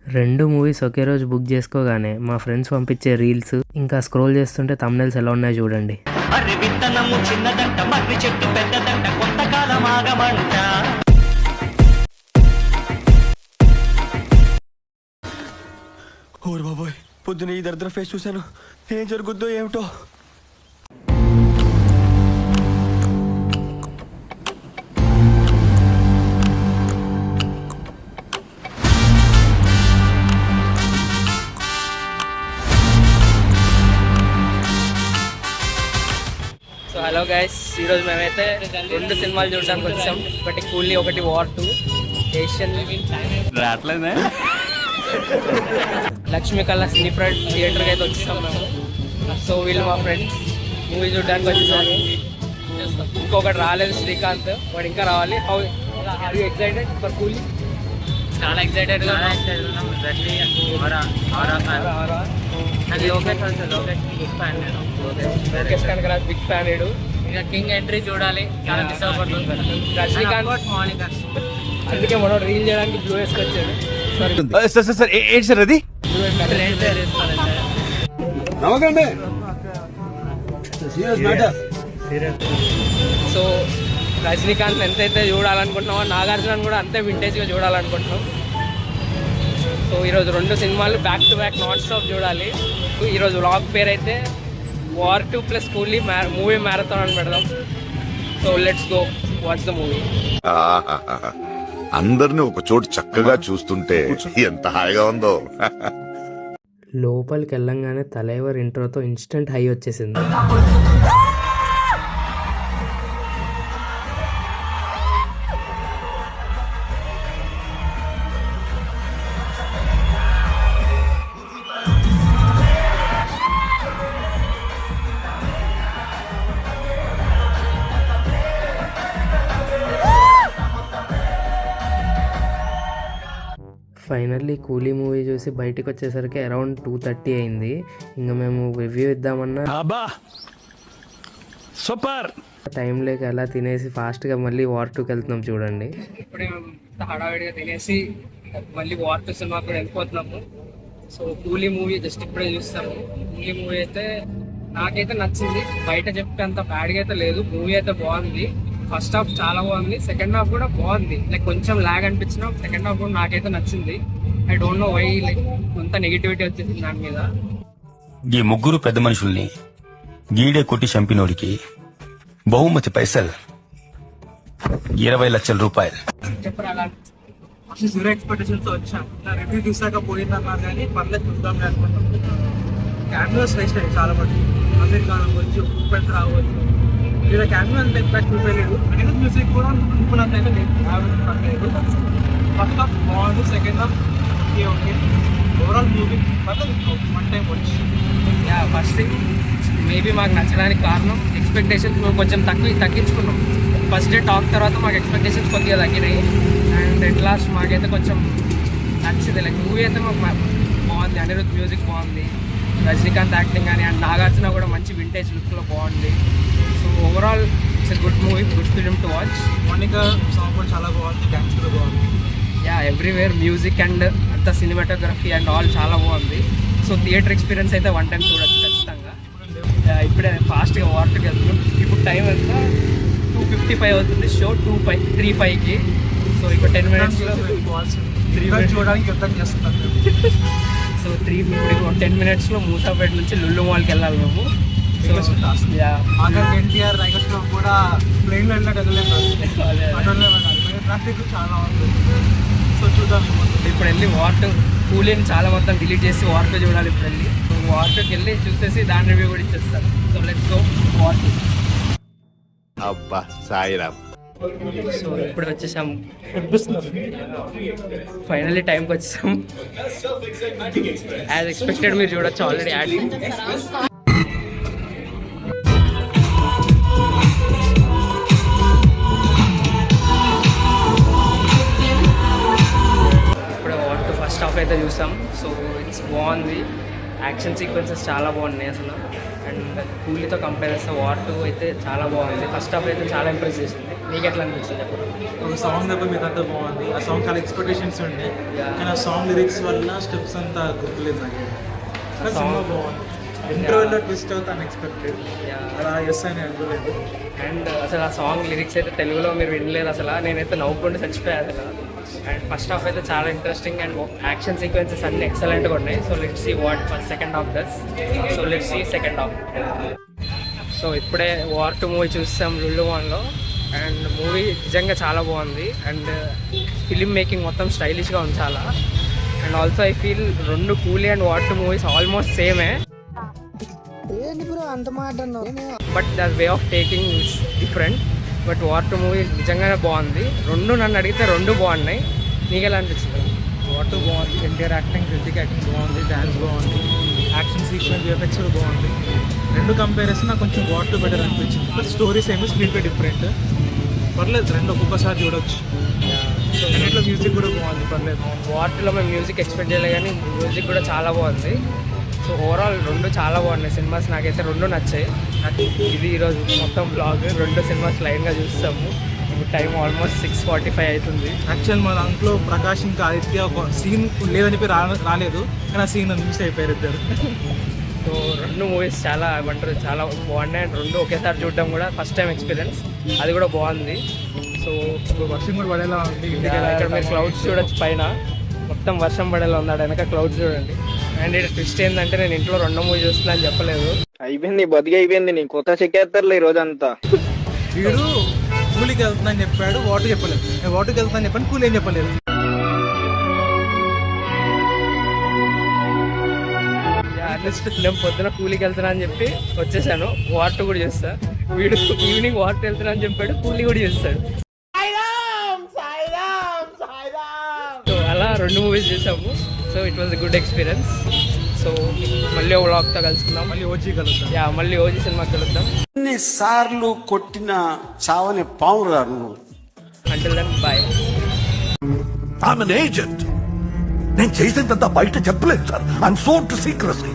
రెండు మూవీస్ ఒకే రోజు బుక్ చేసుకోగానే మా ఫ్రెండ్స్ పంపించే రీల్స్ ఇంకా స్క్రోల్ చేస్తుంటే థంబ్నెయిల్స్ ఎలా ఉన్నాయో చూడండి. అరే విత్తనము చిన్నదంట మర్రి చెట్టు పెద్దదంట కొంతకాలం ఆగమంట. ఓరు బాబోయ్, పొద్దున ఈ దరిద్ర ఫేస్ చూశాను. ఏం జరుగుద్దో ఏమిటో. సో హలో గైస్, ఈరోజు మేమైతే రెండు సినిమాలు చూడడానికి వచ్చాం. ఒకటి కూలీ, ఒకటి వార్ 2. ఏషియన్ రావట్లేదే. లక్ష్మీ కళ సినీ ఫ్రెండ్ థియేటర్కి అయితే వచ్చేసాం మేము. సో వీళ్ళు మా ఫ్రెండ్స్ మూవీ చూడడానికి వచ్చేసారు. ఇంకొకటి రాలేదు, శ్రీకాంత్. వాడు ఇంకా రావాలి. హౌ యూ ఎక్సైటెడ్ ఫర్ కూలీ? చాలా ఎక్సైటెడ్గా లోకేష్ కనకరాజ్ బిగ్ ఫ్యాన్. ఇంకా కింగ్ ఎంట్రీ చూడాలి, చాలా మిస్ అవ్వబడుతుంది. రజనీకాంత్ మార్నింగ్ అందుకే మనం రీల్ చేయడానికి బ్లూ వేసుకొచ్చాడు. సార్ ఏంటి సార్ అది? సో రజనీకాంత్ ఎంతైతే చూడాలనుకుంటున్నామో నాగార్జున కూడా అంతే వింటేజ్గా చూడాలనుకుంటున్నాం. సో ఈరోజు రెండు సినిమాలు back to back non stop చూడాలి. ఈరోజు వ్లాగ్ పేరు అయితే వార్ 2 ప్లస్ కూలీ మూవీ మ్యారథాన్ అని పెడదాం. So let's go watch the movie. అందరిని ఒక చోటు చక్కగా చూస్తుంటే ఎంత హాయిగా ఉందో. లోపలికి వెళ్ళంగానే తలైవర్ ఇంట్రోతో ఇన్స్టెంట్ హై వచ్చేసింది. ఫైనల్లీ కూలీ మూవీ చూసి బయటకు వచ్చేసరికి అరౌండ్ 2:30 అయింది. ఇంకా మేము రివ్యూ ఇద్దామన్నా సూపర్ టైం లేక ఎలా తినేసి ఫాస్ట్గా మళ్ళీ వార్ 2కి వెళ్తున్నాం చూడండి. ఇప్పుడే హడావిడిగా తినేసి మళ్ళీ వార్ 2 సినిమా కూడా వెళ్ళిపోతున్నాము. సో కూలీ మూవీ జస్ట్ ఇప్పుడే చూస్తాము. కూలీ మూవీ అయితే నాకైతే నచ్చింది. బయట చెప్పే అంత బ్యాడ్గా అయితే లేదు. మూవీ అయితే బాగుంది. ఫస్ట్ హాఫ్ చాలా బాగుంది, సెకండ్ హాఫ్ కూడా బాగుంది. లైక్ కొంచెం లాగ్ అనిపించిన సెకండ్ హాఫ్ కూడా నాకైతే నచ్చింది. I don't know why like కొంత నెగిటివిటీ వచ్చేసింది దాని మీద. ఈ ముగ్గురు పెద్ద మనుషుల్ని గీడే కొట్టి చంపినోడికి బహుమతి పైసలు 20 లక్షల రూపాయలు. చెప్పరా జీరో ఎక్స్పెక్టేషన్స్ వచ్చాను. నా రివ్యూ చూసాక పోయిందన్నా కానీ పర్లేదు చూద్దాం అనుకుంటాం. క్యామియోస్ వేస్ట్ అయ్యి చాలా మంది. అమీర్ ఖాన్ అవ్వచ్చు, ఉపేంద్ర అవ్వచ్చు. ఇలా క్యామియో అంత ఎక్స్పెక్ట్ చూపలేదు. అనేది మ్యూజిక్ కూడా అనుకున్నంత అయితే లేదు. ఫస్ట్ హాఫ్ బాగుంది, second half okay. Overall movie one time వచ్చి ఫస్ట్ థింగ్ మేబీ మాకు నచ్చడానికి కారణం ఎక్స్పెక్టేషన్స్ మేము కొంచెం తగ్గించుకున్నాం. ఫస్ట్ డే టాక్ తర్వాత మాకు ఎక్స్పెక్టేషన్స్ కొద్దిగా తగ్గినాయి. అండ్ ఎట్ లాస్ట్ మాకైతే కొంచెం నచ్చింది. లైక్ మూవీ అయితే మాకు బాగుంది. అనిరుద్ధ్ మ్యూజిక్ బాగుంది, రజనీకాంత్ యాక్టింగ్ కానీ, అండ్ నాగార్జున కూడా మంచి వింటేజ్ లుక్లో బాగుంది. So overall it's good movie, good film to watch. Monica song కూడా చాలా బాగుంది, డ్యాన్స్ కూడా బాగుంది. ఎవ్రీవేర్ మ్యూజిక్ అండ్ అంత సినిమాటోగ్రఫీ అండ్ ఆల్ చాలా బాగుంది. సో థియేటర్ ఎక్స్పీరియన్స్ అయితే వన్ టైం చూడొచ్చు ఖచ్చితంగా. ఇప్పుడే ఫాస్ట్గా వార్ 2కి వెళ్తున్నాం. ఇప్పుడు టైం ఎంత 2:55 అవుతుంది. షో 3:05కి. సో ఇప్పుడు 10 minutes చూడడానికి యుద్ధం చేస్తున్నాను. సో 10 minutesలో మూసాపేట నుంచి లుల్లు మాల్కి వెళ్ళాలి మేము. ఆఖరికి ఎన్టీఆర్ రైగస్లో కూడా ప్లేన్లో వెళ్ళినట్టు వెళ్ళలేదు. ట్రాఫిక్ చాలా ఉంది. సో చూద్దాం. ఇప్పుడు వెళ్ళి వార్ 2 కూలీని చాలా మొత్తం డిలీట్ చేసి వార్ 2 చూడాలి. ఇప్పుడు వెళ్ళి వార్ 2కి వెళ్ళి చూసేసి దాని రివ్యూ కూడా ఇచ్చేస్తారు. So let's go war 2. అబ్బా సాయిరామ్. సో ఇప్పుడు వచ్చేసాం, ఫైనల్లీ టైంకి వచ్చేసాం. యాజ్ ఎక్స్పెక్టెడ్ మీరు చూడొచ్చు ఆల్రెడీ యాడ్. ఇప్పుడు వార్ 2 ఫస్ట్ హాఫ్ అయితే చూసాం. సో ఇట్స్ బాగుంది. యాక్షన్ సీక్వెన్సెస్ చాలా బాగున్నాయి అసలు. అండ్ కూలీతో కంపేర్ చేస్తే వార్ 2 అయితే చాలా బాగుంది. ఫస్ట్ హాఫ్ అయితే చాలా ఇంప్రెస్ చేసింది. నీకు ఎట్లా అనిపించింది చెప్పు. ఒక సాంగ్ తప్ప మీదంతా బాగుంది. ఆ సాంగ్ చాలా ఎక్స్పెక్టేషన్స్ ఉండే, కానీ ఆ సాంగ్ లిరిక్స్ వల్ల స్టెప్స్ అంతా గుర్తులేదు నాకు. కానీ సినిమా బాగుంది. ఇంటర్వెల్లో ట్విస్ట్ అవుతా అన్ఎక్స్పెక్టెడ్, అలా ఎస్ అని అనుకోలేదు. అండ్ అసలు ఆ సాంగ్ లిరిక్స్ అయితే తెలుగులో మీరు వినలేరు అసలు. నేనైతే నవ్వుకుంటూ చచ్చిపోయాను అసలు. అండ్ ఫస్ట్ హాఫ్ అయితే చాలా ఇంట్రెస్టింగ్ అండ్ యాక్షన్ సీక్వెన్సెస్ అన్ని ఎక్సలెంట్గా ఉన్నాయి. So let's see what for second half does. So let's see second half. So ఇప్పుడే వార్ 2 మూవీ చూస్తాం లుల్లు వన్లో. అండ్ మూవీ నిజంగా చాలా బాగుంది. అండ్ ఫిలిం మేకింగ్ మొత్తం స్టైలిష్గా ఉంది చాలా. అండ్ ఆల్సో ఐ ఫీల్ 2 కూలీ అండ్ వార్ 2 మూవీస్ ఆల్మోస్ట్ సేమే, but the way of taking is different. But war 2 movie నిజంగానే బాగుంది. 2 నన్ను అడిగితే 2 బాగున్నాయి. నీకు ఎలా అనిపిస్తుంది? వాట్ బాగుంది, ఎన్టీఆర్ యాక్టింగ్, క్రిటిక్ యాక్టింగ్ బాగుంది, డ్యాన్స్ బాగుంది, యాక్షన్ సీక్వెన్స్, ఎఫెక్ట్స్ కూడా బాగుంది. 2 కంపేరిజన్ నాకు కొంచెం వాట్ 2 బెటర్ అనిపించింది. బట్ స్టోరీస్ ఏమో స్క్రీన్ పే డిఫరెంట్. పర్లేదు, 2 ఒక్కొక్కసారి చూడొచ్చు. అన్నిట్లో మ్యూజిక్ కూడా బాగుంది, పర్లేదు. వార్ 2లో మేము మ్యూజిక్ ఎక్స్పెక్ట్ చేయలేదు, కానీ మ్యూజిక్ కూడా చాలా బాగుంది. సో ఓవరాల్ 2 చాలా బాగున్నాయి సినిమాస్. నాకైతే 2 నచ్చాయి. ఇది ఈరోజు మొత్తం బ్లాగ్. 2 సినిమాస్ లైన్గా చూస్తాము. ఇప్పుడు టైం ఆల్మోస్ట్ 6:45 అవుతుంది. యాక్చువల్ మా దాంట్లో ప్రకాష్ ఇంకా ఆదిత్య ఒక సీన్ లేదని చెప్పి రాలేదు, కానీ ఆ సీన్ మిస్ అయిపోయారు ఇద్దరు. సో 2 మూవీస్ చాలా ఏమంటారు చాలా బాగున్నాయి. అండ్ 2 ఒకేసారి చూడడం కూడా ఫస్ట్ టైం ఎక్స్పీరియన్స్, అది కూడా బాగుంది. సో వర్షం కూడా పడేలా ఉంది. ఇక్కడ మీరు క్లౌడ్స్ చూడొచ్చు, పైన మొత్తం వర్షం పడేలా ఉన్నాడు, వెనక క్లౌడ్స్ చూడండి. అండ్ ఇక్కడ ట్విస్ట్ ఏంటంటే నేను ఇంట్లో 2 మూవీ చూస్తున్నా అని చెప్పలేదు. అయిపోయింది, బతికి అయిపోయింది. నీ కొత్త చెక్కేస్తారులే ఈ రోజంతా. వీడు కూలికి వెళ్తుందని చెప్పాడు, వాటర్ చెప్పలేదు. నేను వాటర్కి వెళ్తాను చెప్పాను, కూలి ఏం చెప్పలేదు. నేను పొద్దున కూలీకి వెళ్తున్నా అని చెప్పి వచ్చేసాను. వాటర్ కూడా చేస్తా. వీడు ఈవినింగ్ వాటర్ వెళ్తున్నా అని చెప్పాడు, కూలీ కూడా చేస్తాడు. సో అలా 2 మూవీస్ చూసాము. So it was a good experience. So మళ్ళీ ఒక వ్లాగ్తో కలుసుకుందాం. మళ్ళీ ఓజీ కలుద్దాం. మళ్ళీ ఓజీ సినిమాకి కలుద్దాం. ఎన్నిసార్లు కొట్టిన చావని పావురా నువ్వు. Until then bye. I'm an agent. నేను చేసేదంతా బయట చెప్పలేదు sir. I'm so to secrecy.